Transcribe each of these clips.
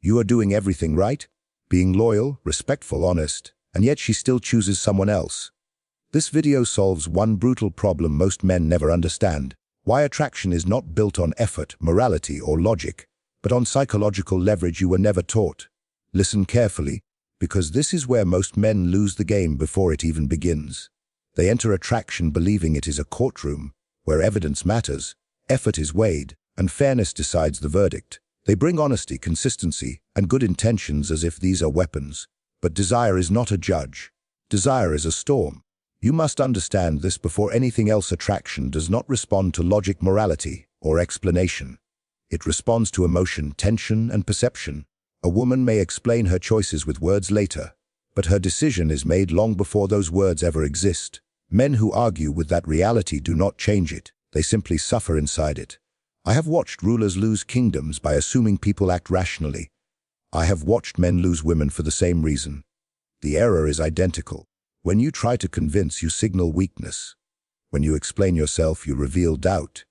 You are doing everything right, being loyal, respectful, honest, and yet she still chooses someone else. This video solves one brutal problem most men never understand: why attraction is not built on effort, morality, or logic, but on psychological leverage you were never taught. Listen carefully, because this is where most men lose the game before it even begins. They enter attraction believing it is a courtroom, where evidence matters, effort is weighed, and fairness decides the verdict. They bring honesty, consistency, and good intentions as if these are weapons. But desire is not a judge. Desire is a storm. You must understand this before anything else. Attraction does not respond to logic, morality, or explanation. It responds to emotion, tension, and perception. A woman may explain her choices with words later, but her decision is made long before those words ever exist. Men who argue with that reality do not change it. They simply suffer inside it. I have watched rulers lose kingdoms by assuming people act rationally. I have watched men lose women for the same reason. The error is identical. When you try to convince, you signal weakness. When you explain yourself, you reveal doubt.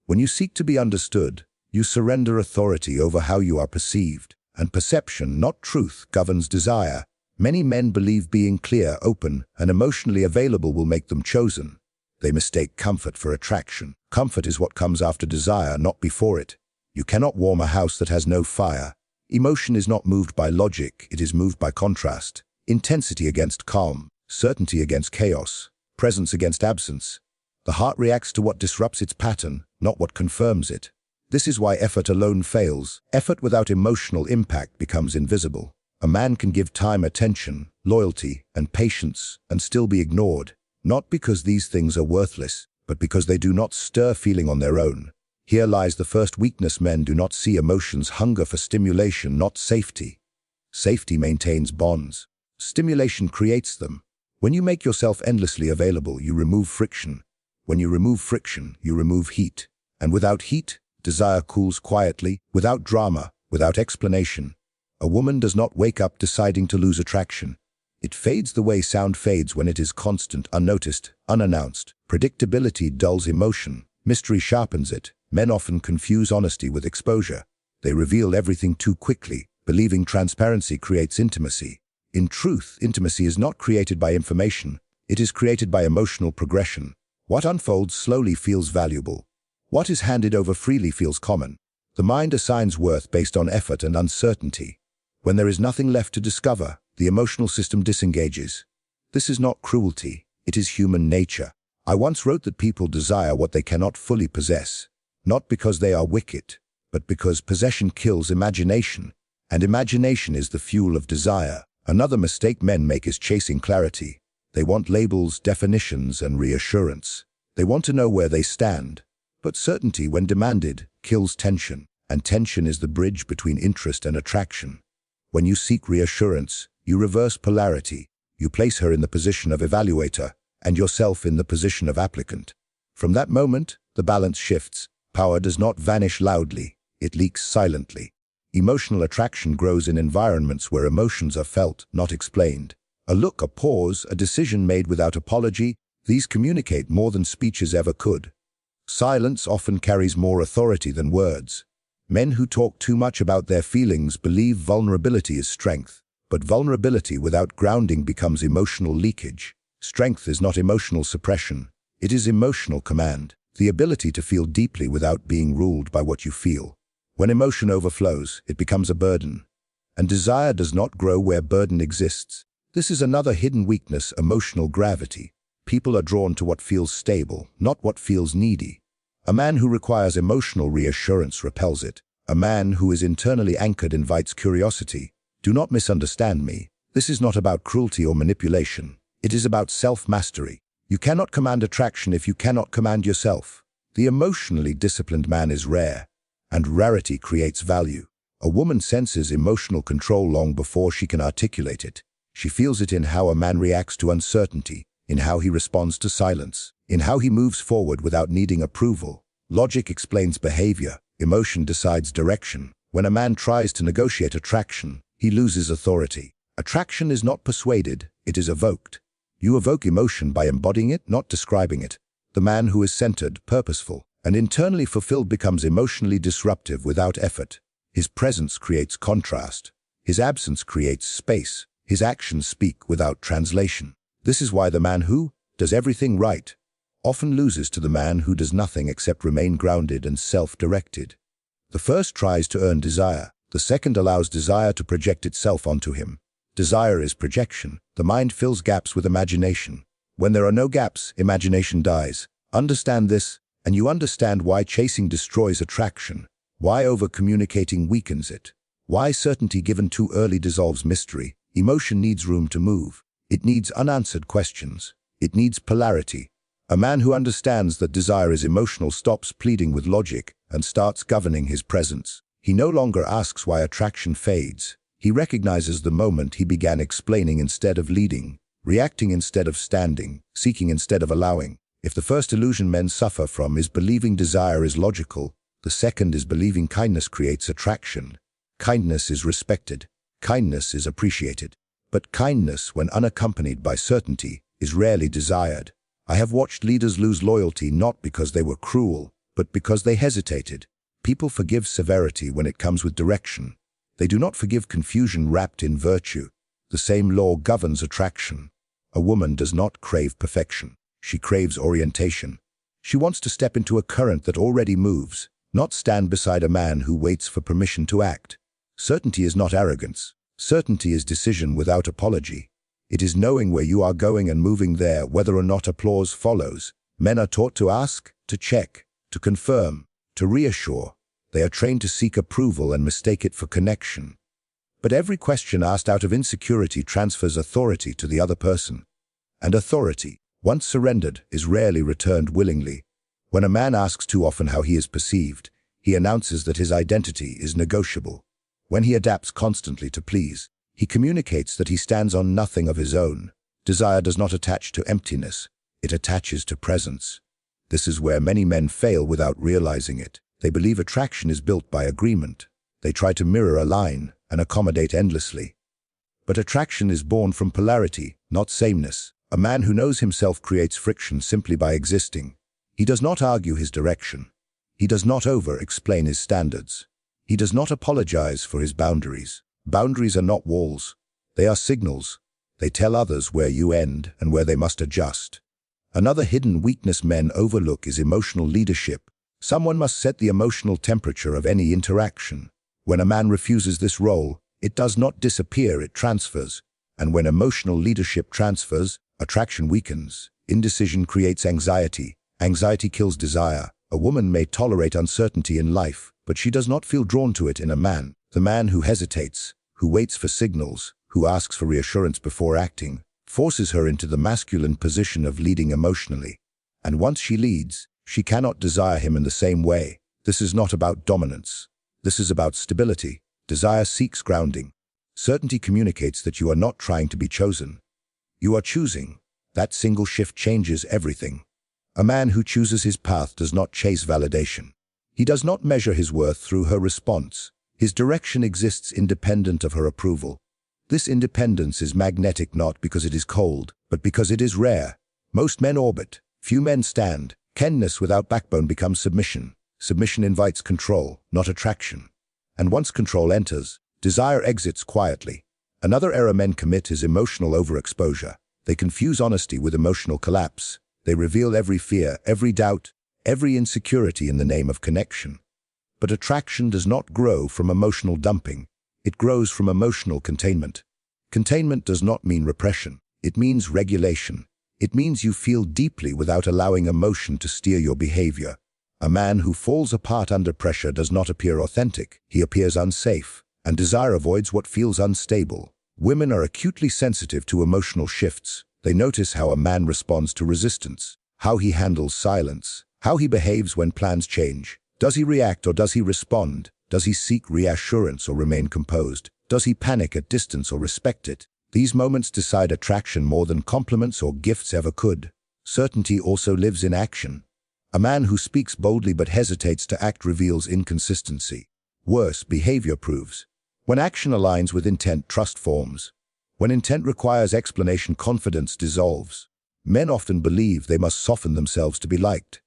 When you seek to be understood, you surrender authority over how you are perceived. And perception, not truth, governs desire. Many men believe being clear, open, and emotionally available will make them chosen. They mistake comfort for attraction. Comfort is what comes after desire, not before it. You cannot warm a house that has no fire. Emotion is not moved by logic, it is moved by contrast. Intensity against calm, certainty against chaos, presence against absence. The heart reacts to what disrupts its pattern, not what confirms it. This is why effort alone fails. Effort without emotional impact becomes invisible. A man can give time, attention, loyalty, and patience and still be ignored. Not because these things are worthless, but because they do not stir feeling on their own. Here lies the first weakness: men do not see emotions, hunger for stimulation, not safety. Safety maintains bonds. Stimulation creates them. When you make yourself endlessly available, you remove friction. When you remove friction, you remove heat. And without heat, desire cools quietly, without drama, without explanation. A woman does not wake up deciding to lose attraction. It fades the way sound fades when it is constant, unnoticed, unannounced. Predictability dulls emotion. Mystery sharpens it. Men often confuse honesty with exposure. They reveal everything too quickly, believing transparency creates intimacy. In truth, intimacy is not created by information. It is created by emotional progression. What unfolds slowly feels valuable. What is handed over freely feels common. The mind assigns worth based on effort and uncertainty. When there is nothing left to discover, the emotional system disengages. This is not cruelty, it is human nature. I once wrote that people desire what they cannot fully possess, not because they are wicked, but because possession kills imagination, and imagination is the fuel of desire. Another mistake men make is chasing clarity. They want labels, definitions, and reassurance. They want to know where they stand. But certainty, when demanded, kills tension, and tension is the bridge between interest and attraction. When you seek reassurance, you reverse polarity. You place her in the position of evaluator, and yourself in the position of applicant. From that moment, the balance shifts. Power does not vanish loudly, it leaks silently. Emotional attraction grows in environments where emotions are felt, not explained. A look, a pause, a decision made without apology, these communicate more than speeches ever could. Silence often carries more authority than words. Men who talk too much about their feelings believe vulnerability is strength. But vulnerability without grounding becomes emotional leakage. Strength is not emotional suppression. It is emotional command, the ability to feel deeply without being ruled by what you feel. When emotion overflows, it becomes a burden. And desire does not grow where burden exists. This is another hidden weakness: emotional gravity. People are drawn to what feels stable, not what feels needy. A man who requires emotional reassurance repels it. A man who is internally anchored invites curiosity. Do not misunderstand me. This is not about cruelty or manipulation. It is about self-mastery. You cannot command attraction if you cannot command yourself. The emotionally disciplined man is rare, and rarity creates value. A woman senses emotional control long before she can articulate it. She feels it in how a man reacts to uncertainty, in how he responds to silence, in how he moves forward without needing approval. Logic explains behavior. Emotion decides direction. When a man tries to negotiate attraction, he loses authority. Attraction is not persuaded, it is evoked. You evoke emotion by embodying it, not describing it. The man who is centered, purposeful, and internally fulfilled becomes emotionally disruptive without effort. His presence creates contrast. His absence creates space. His actions speak without translation. This is why the man who does everything right often loses to the man who does nothing except remain grounded and self-directed. The first tries to earn desire. The second allows desire to project itself onto him. Desire is projection. The mind fills gaps with imagination. When there are no gaps, imagination dies. Understand this, and you understand why chasing destroys attraction, why over-communicating weakens it, why certainty given too early dissolves mystery. Emotion needs room to move. It needs unanswered questions. It needs polarity. A man who understands that desire is emotional stops pleading with logic and starts governing his presence. He no longer asks why attraction fades. He recognizes the moment he began explaining instead of leading, reacting instead of standing, seeking instead of allowing. If the first illusion men suffer from is believing desire is logical, the second is believing kindness creates attraction. Kindness is respected. Kindness is appreciated. But kindness, when unaccompanied by certainty, is rarely desired. I have watched leaders lose loyalty not because they were cruel, but because they hesitated. People forgive severity when it comes with direction. They do not forgive confusion wrapped in virtue. The same law governs attraction. A woman does not crave perfection. She craves orientation. She wants to step into a current that already moves, not stand beside a man who waits for permission to act. Certainty is not arrogance. Certainty is decision without apology. It is knowing where you are going and moving there, whether or not applause follows. Men are taught to ask, to check, to confirm, to reassure. They are trained to seek approval and mistake it for connection. But every question asked out of insecurity transfers authority to the other person. And authority, once surrendered, is rarely returned willingly. When a man asks too often how he is perceived, he announces that his identity is negotiable. When he adapts constantly to please, he communicates that he stands on nothing of his own. Desire does not attach to emptiness. It attaches to presence. This is where many men fail without realizing it. They believe attraction is built by agreement. They try to mirror, align, and accommodate endlessly. But attraction is born from polarity, not sameness. A man who knows himself creates friction simply by existing. He does not argue his direction. He does not over-explain his standards. He does not apologize for his boundaries. Boundaries are not walls. They are signals. They tell others where you end and where they must adjust. Another hidden weakness men overlook is emotional leadership. Someone must set the emotional temperature of any interaction. When a man refuses this role, it does not disappear, it transfers. And when emotional leadership transfers, attraction weakens. Indecision creates anxiety. Anxiety kills desire. A woman may tolerate uncertainty in life, but she does not feel drawn to it in a man. The man who hesitates, who waits for signals, who asks for reassurance before acting, forces her into the masculine position of leading emotionally. And once she leads, she cannot desire him in the same way. This is not about dominance. This is about stability. Desire seeks grounding. Certainty communicates that you are not trying to be chosen. You are choosing. That single shift changes everything. A man who chooses his path does not chase validation. He does not measure his worth through her response. His direction exists independent of her approval. This independence is magnetic not because it is cold, but because it is rare. Most men orbit. Few men stand. Kindness without backbone becomes submission. Submission invites control, not attraction. And once control enters, desire exits quietly. Another error men commit is emotional overexposure. They confuse honesty with emotional collapse. They reveal every fear, every doubt, every insecurity in the name of connection. But attraction does not grow from emotional dumping. It grows from emotional containment. Containment does not mean repression. It means regulation. It means you feel deeply without allowing emotion to steer your behavior. A man who falls apart under pressure does not appear authentic. He appears unsafe, and desire avoids what feels unstable. Women are acutely sensitive to emotional shifts. They notice how a man responds to resistance, how he handles silence, how he behaves when plans change. Does he react or does he respond? Does he seek reassurance or remain composed? Does he panic at distance or respect it? These moments decide attraction more than compliments or gifts ever could. Certainty also lives in action. A man who speaks boldly but hesitates to act reveals inconsistency. Worse, behavior proves. When action aligns with intent, trust forms. When intent requires explanation, confidence dissolves. Men often believe they must soften themselves to be liked.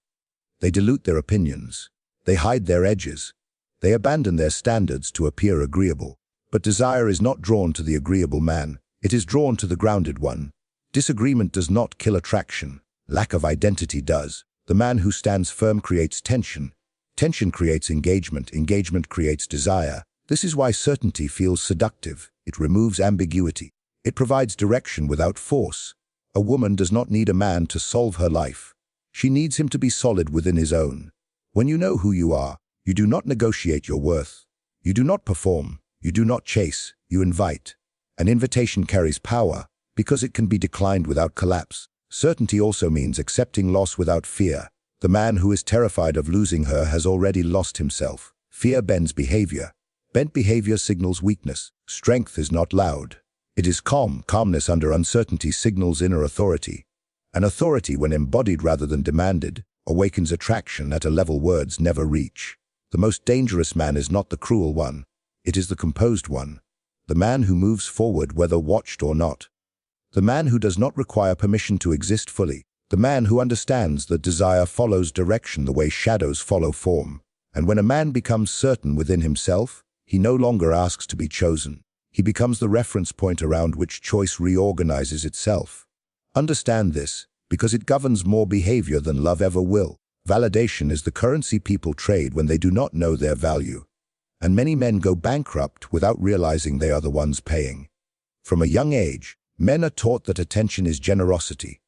They dilute their opinions. They hide their edges. They abandon their standards to appear agreeable. But desire is not drawn to the agreeable man. It is drawn to the grounded one. Disagreement does not kill attraction. Lack of identity does. The man who stands firm creates tension. Tension creates engagement. Engagement creates desire. This is why certainty feels seductive. It removes ambiguity. It provides direction without force. A woman does not need a man to solve her life. She needs him to be solid within his own. When you know who you are, you do not negotiate your worth. You do not perform. You do not chase. You invite. An invitation carries power because it can be declined without collapse. Certainty also means accepting loss without fear. The man who is terrified of losing her has already lost himself. Fear bends behavior. Bent behavior signals weakness. Strength is not loud. It is calm. Calmness under uncertainty signals inner authority. An authority, when embodied rather than demanded, awakens attraction at a level words never reach. The most dangerous man is not the cruel one. It is the composed one. The man who moves forward whether watched or not. The man who does not require permission to exist fully. The man who understands that desire follows direction the way shadows follow form. And when a man becomes certain within himself, he no longer asks to be chosen. He becomes the reference point around which choice reorganizes itself. Understand this, because it governs more behavior than love ever will. Validation is the currency people trade when they do not know their value. And many men go bankrupt without realizing they are the ones paying. From a young age, men are taught that attention is generosity.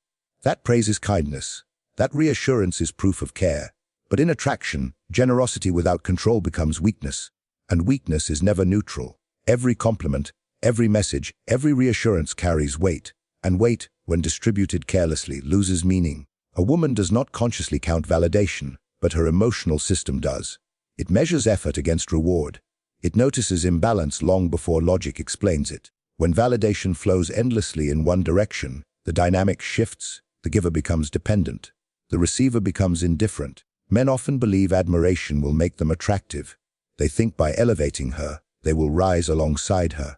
That praise is kindness. That reassurance is proof of care. But in attraction, generosity without control becomes weakness. And weakness is never neutral. Every compliment, every message, every reassurance carries weight. And weight, when distributed carelessly, loses meaning. A woman does not consciously count validation, but her emotional system does. It measures effort against reward. It notices imbalance long before logic explains it. When validation flows endlessly in one direction, the dynamic shifts. The giver becomes dependent. The receiver becomes indifferent. Men often believe admiration will make them attractive. They think by elevating her, they will rise alongside her.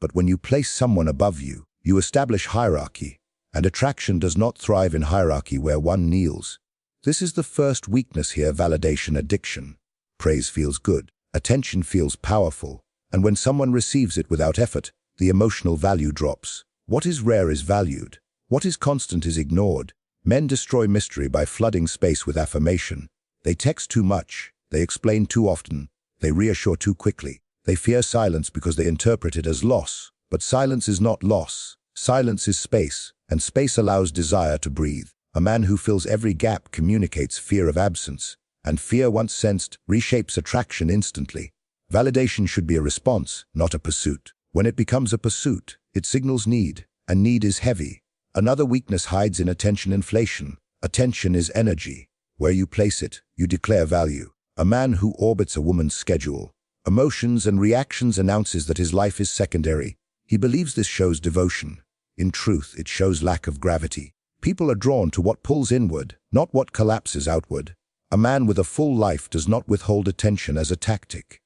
But when you place someone above you, you establish hierarchy, and attraction does not thrive in hierarchy where one kneels. This is the first weakness here: validation addiction. Praise feels good, attention feels powerful, and when someone receives it without effort, the emotional value drops. What is rare is valued. What is constant is ignored. Men destroy mystery by flooding space with affirmation. They text too much. They explain too often. They reassure too quickly. They fear silence because they interpret it as loss. But silence is not loss. Silence is space, and space allows desire to breathe. A man who fills every gap communicates fear of absence, and fear, once sensed, reshapes attraction instantly. Validation should be a response, not a pursuit. When it becomes a pursuit, it signals need, and need is heavy. Another weakness hides in attention inflation. Attention is energy. Where you place it, you declare value. A man who orbits a woman's schedule, emotions and reactions announces that his life is secondary. He believes this shows devotion. In truth, it shows lack of gravity. People are drawn to what pulls inward, not what collapses outward. A man with a full life does not withhold attention as a tactic.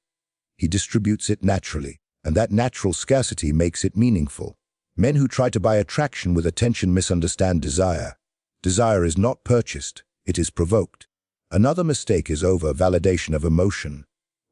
He distributes it naturally, and that natural scarcity makes it meaningful. Men who try to buy attraction with attention misunderstand desire. Desire is not purchased, it is provoked. Another mistake is over-validation of emotion.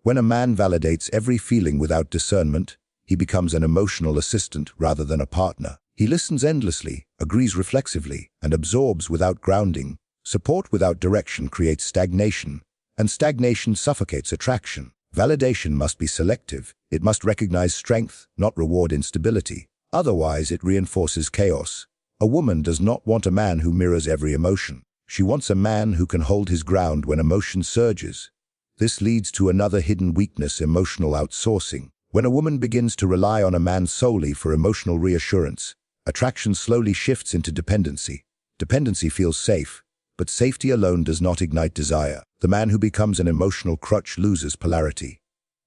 When a man validates every feeling without discernment, he becomes an emotional assistant rather than a partner. He listens endlessly, agrees reflexively, and absorbs without grounding. Support without direction creates stagnation, and stagnation suffocates attraction. Validation must be selective. It must recognize strength, not reward instability. Otherwise, it reinforces chaos. A woman does not want a man who mirrors every emotion. She wants a man who can hold his ground when emotion surges. This leads to another hidden weakness: emotional outsourcing. When a woman begins to rely on a man solely for emotional reassurance, attraction slowly shifts into dependency. Dependency feels safe, but safety alone does not ignite desire. The man who becomes an emotional crutch loses polarity.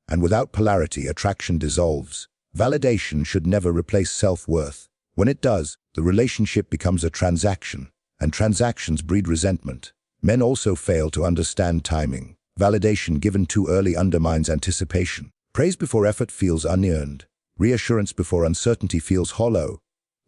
And without polarity, attraction dissolves. Validation should never replace self-worth. When it does, the relationship becomes a transaction, and transactions breed resentment. Men also fail to understand timing. Validation given too early undermines anticipation. Praise before effort feels unearned. Reassurance before uncertainty feels hollow.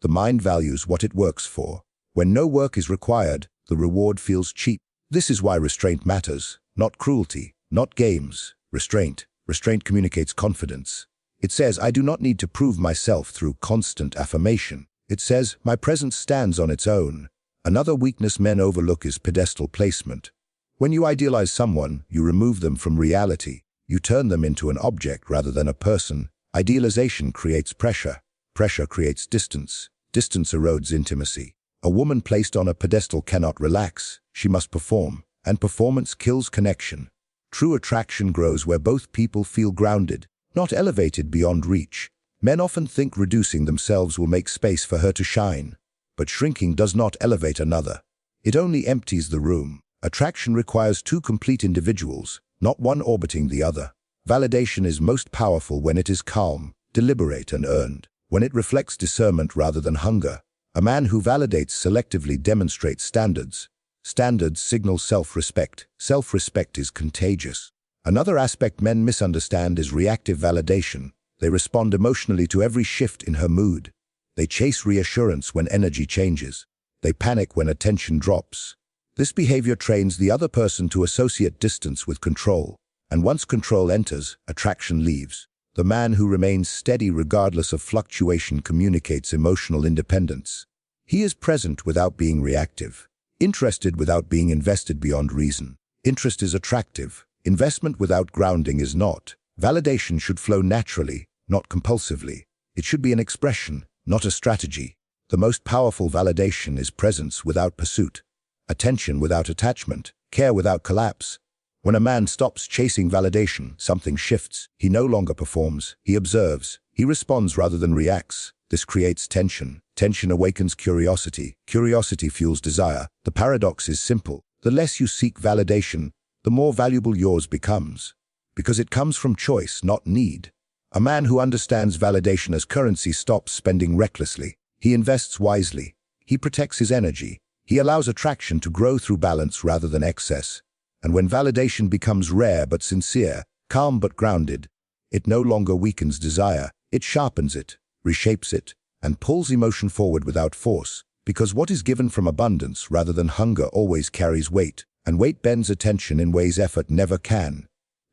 The mind values what it works for. When no work is required, the reward feels cheap. This is why restraint matters, not cruelty, not games. Restraint. Restraint communicates confidence. It says, I do not need to prove myself through constant affirmation. It says, my presence stands on its own. Another weakness men overlook is pedestal placement. When you idealize someone, you remove them from reality. You turn them into an object rather than a person. Idealization creates pressure. Pressure creates distance. Distance erodes intimacy. A woman placed on a pedestal cannot relax. She must perform. And performance kills connection. True attraction grows where both people feel grounded, not elevated beyond reach. Men often think reducing themselves will make space for her to shine. But shrinking does not elevate another. It only empties the room. Attraction requires two complete individuals, not one orbiting the other. Validation is most powerful when it is calm, deliberate, and earned. When it reflects discernment rather than hunger. A man who validates selectively demonstrates standards. Standards signal self-respect. Self-respect is contagious. Another aspect men misunderstand is reactive validation. They respond emotionally to every shift in her mood. They chase reassurance when energy changes. They panic when attention drops. This behavior trains the other person to associate distance with control. And once control enters, attraction leaves. The man who remains steady regardless of fluctuation communicates emotional independence. He is present without being reactive. Interested without being invested beyond reason. Interest is attractive. Investment without grounding is not. Validation should flow naturally, not compulsively. It should be an expression, not a strategy. The most powerful validation is presence without pursuit. Attention without attachment. Care without collapse. When a man stops chasing validation, something shifts. He no longer performs. He observes. He responds rather than reacts. This creates tension. Tension awakens curiosity. Curiosity fuels desire. The paradox is simple. The less you seek validation, the more valuable yours becomes. Because it comes from choice, not need. A man who understands validation as currency stops spending recklessly. He invests wisely. He protects his energy. He allows attraction to grow through balance rather than excess. And when validation becomes rare but sincere, calm but grounded, it no longer weakens desire. It sharpens it, reshapes it, and pulls emotion forward without force. Because what is given from abundance rather than hunger always carries weight, and weight bends attention in ways effort never can.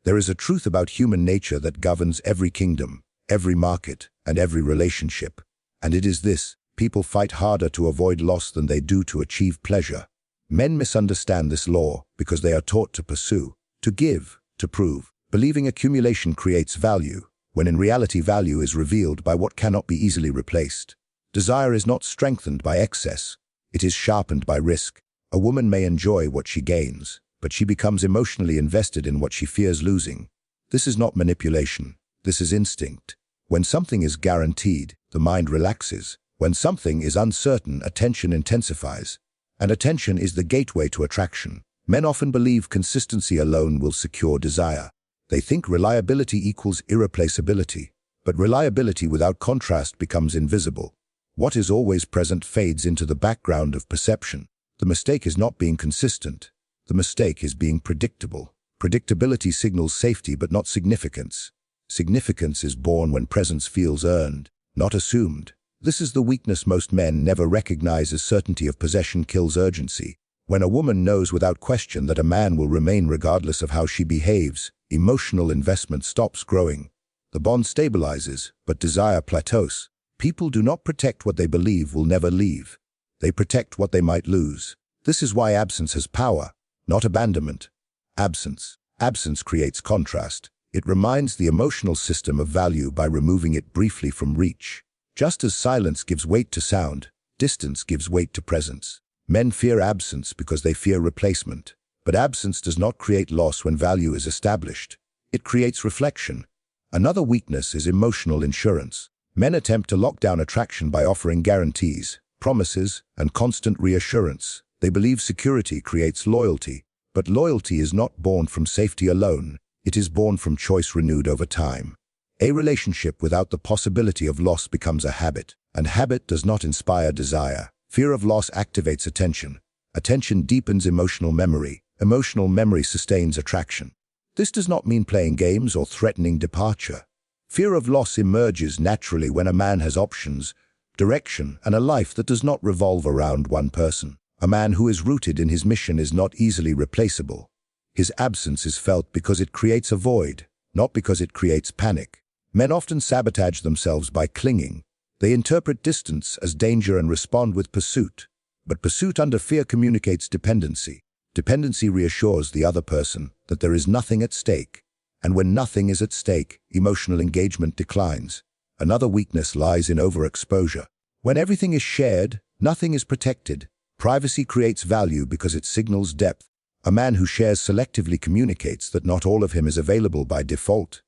There is a truth about human nature that governs every kingdom, every market, and every relationship. And it is this: people fight harder to avoid loss than they do to achieve pleasure. Men misunderstand this law because they are taught to pursue, to give, to prove, believing accumulation creates value, when in reality value is revealed by what cannot be easily replaced. Desire is not strengthened by excess, it is sharpened by risk. A woman may enjoy what she gains, but she becomes emotionally invested in what she fears losing. This is not manipulation, this is instinct. When something is guaranteed, the mind relaxes. When something is uncertain, attention intensifies. And attention is the gateway to attraction. Men often believe consistency alone will secure desire. They think reliability equals irreplaceability. But reliability without contrast becomes invisible. What is always present fades into the background of perception. The mistake is not being consistent. The mistake is being predictable. Predictability signals safety but not significance. Significance is born when presence feels earned, not assumed. This is the weakness most men never recognize, as certainty of possession kills urgency. When a woman knows without question that a man will remain regardless of how she behaves, emotional investment stops growing. The bond stabilizes, but desire plateaus. People do not protect what they believe will never leave. They protect what they might lose. This is why absence has power, not abandonment. Absence. Absence creates contrast. It reminds the emotional system of value by removing it briefly from reach. Just as silence gives weight to sound, distance gives weight to presence. Men fear absence because they fear replacement. But absence does not create loss when value is established. It creates reflection. Another weakness is emotional insurance. Men attempt to lock down attraction by offering guarantees, promises, and constant reassurance. They believe security creates loyalty. But loyalty is not born from safety alone. It is born from choice renewed over time. A relationship without the possibility of loss becomes a habit, and habit does not inspire desire. Fear of loss activates attention. Attention deepens emotional memory. Emotional memory sustains attraction. This does not mean playing games or threatening departure. Fear of loss emerges naturally when a man has options, direction, and a life that does not revolve around one person. A man who is rooted in his mission is not easily replaceable. His absence is felt because it creates a void, not because it creates panic. Men often sabotage themselves by clinging. They interpret distance as danger and respond with pursuit. But pursuit under fear communicates dependency. Dependency reassures the other person that there is nothing at stake. And when nothing is at stake, emotional engagement declines. Another weakness lies in overexposure. When everything is shared, nothing is protected. Privacy creates value because it signals depth. A man who shares selectively communicates that not all of him is available by default.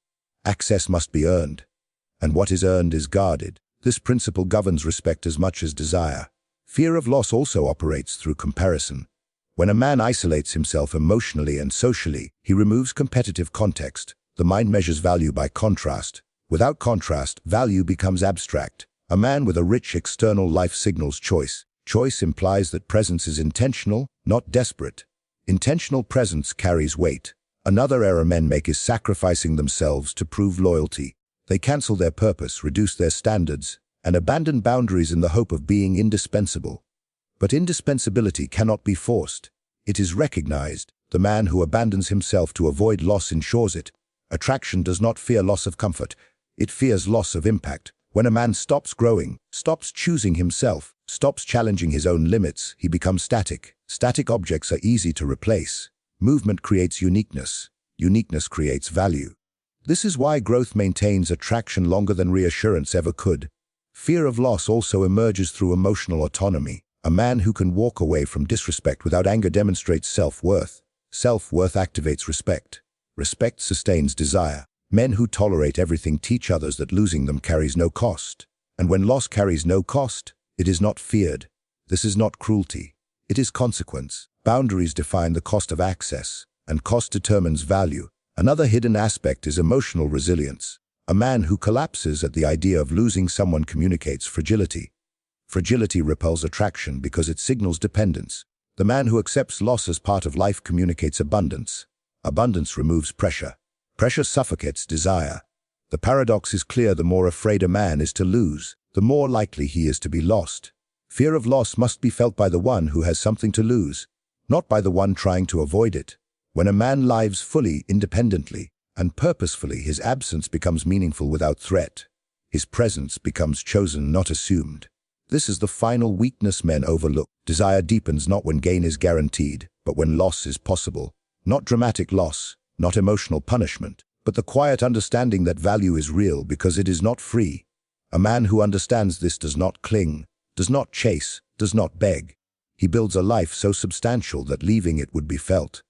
Access must be earned, and what is earned is guarded. This principle governs respect as much as desire. Fear of loss also operates through comparison. When a man isolates himself emotionally and socially, he removes competitive context. The mind measures value by contrast. Without contrast, value becomes abstract. A man with a rich external life signals choice. Choice implies that presence is intentional, not desperate. Intentional presence carries weight. Another error men make is sacrificing themselves to prove loyalty. They cancel their purpose, reduce their standards, and abandon boundaries in the hope of being indispensable. But indispensability cannot be forced. It is recognized. The man who abandons himself to avoid loss ensures it. Attraction does not fear loss of comfort. It fears loss of impact. When a man stops growing, stops choosing himself, stops challenging his own limits, he becomes static. Static objects are easy to replace. Movement creates uniqueness. Uniqueness creates value. This is why growth maintains attraction longer than reassurance ever could. Fear of loss also emerges through emotional autonomy. A man who can walk away from disrespect without anger demonstrates self-worth. Self-worth activates respect. Respect sustains desire. Men who tolerate everything teach others that losing them carries no cost. And when loss carries no cost, it is not feared. This is not cruelty. It is consequence. Boundaries define the cost of access, and cost determines value. Another hidden aspect is emotional resilience. A man who collapses at the idea of losing someone communicates fragility. Fragility repels attraction because it signals dependence. The man who accepts loss as part of life communicates abundance. Abundance removes pressure. Pressure suffocates desire. The paradox is clear: the more afraid a man is to lose, the more likely he is to be lost. Fear of loss must be felt by the one who has something to lose, not by the one trying to avoid it. When a man lives fully, independently, and purposefully, his absence becomes meaningful without threat. His presence becomes chosen, not assumed. This is the final weakness men overlook. Desire deepens not when gain is guaranteed, but when loss is possible. Not dramatic loss, not emotional punishment, but the quiet understanding that value is real because it is not free. A man who understands this does not cling, does not chase, does not beg. He builds a life so substantial that leaving it would be felt.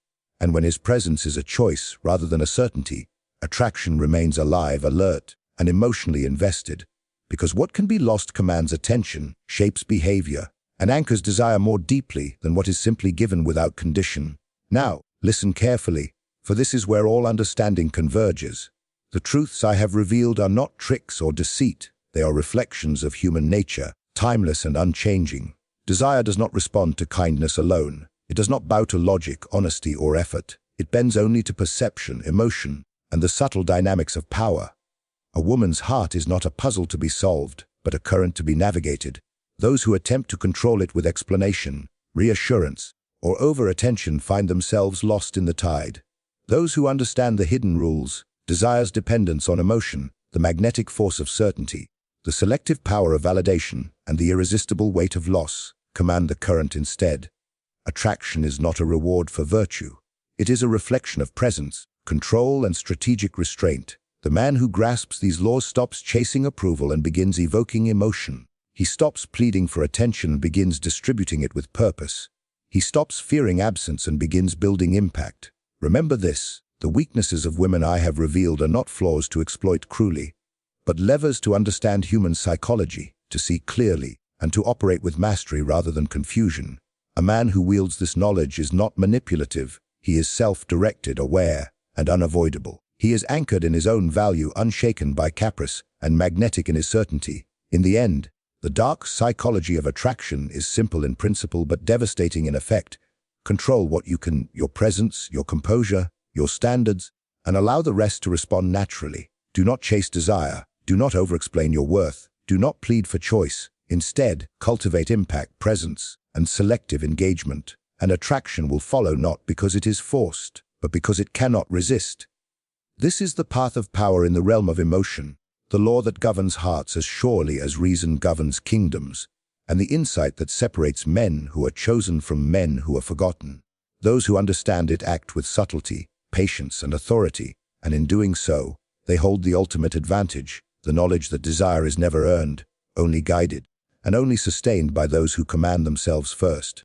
And when his presence is a choice rather than a certainty, attraction remains alive, alert, and emotionally invested. Because what can be lost commands attention, shapes behavior, and anchors desire more deeply than what is simply given without condition. Now, listen carefully, for this is where all understanding converges. The truths I have revealed are not tricks or deceit. They are reflections of human nature, timeless and unchanging. Desire does not respond to kindness alone. It does not bow to logic, honesty, or effort. It bends only to perception, emotion, and the subtle dynamics of power. A woman's heart is not a puzzle to be solved, but a current to be navigated. Those who attempt to control it with explanation, reassurance, or over-attention find themselves lost in the tide. Those who understand the hidden rules, desire's dependence on emotion, the magnetic force of certainty, the selective power of validation, and the irresistible weight of loss, command the current instead. Attraction is not a reward for virtue. It is a reflection of presence, control, and strategic restraint. The man who grasps these laws stops chasing approval and begins evoking emotion. He stops pleading for attention and begins distributing it with purpose. He stops fearing absence and begins building impact. Remember this: the weaknesses of women I have revealed are not flaws to exploit cruelly, but levers to understand human psychology, to see clearly, and to operate with mastery rather than confusion. A man who wields this knowledge is not manipulative. He is self-directed, aware, and unavoidable. He is anchored in his own value, unshaken by caprice, and magnetic in his certainty. In the end, the dark psychology of attraction is simple in principle but devastating in effect. Control what you can, your presence, your composure, your standards, and allow the rest to respond naturally. Do not chase desire. Do not over-explain your worth. Do not plead for choice. Instead, cultivate impact, presence, and selective engagement. And attraction will follow not because it is forced, but because it cannot resist. This is the path of power in the realm of emotion, the law that governs hearts as surely as reason governs kingdoms, and the insight that separates men who are chosen from men who are forgotten. Those who understand it act with subtlety, patience, and authority, and in doing so, they hold the ultimate advantage, the knowledge that desire is never earned, only guided, and only sustained by those who command themselves first.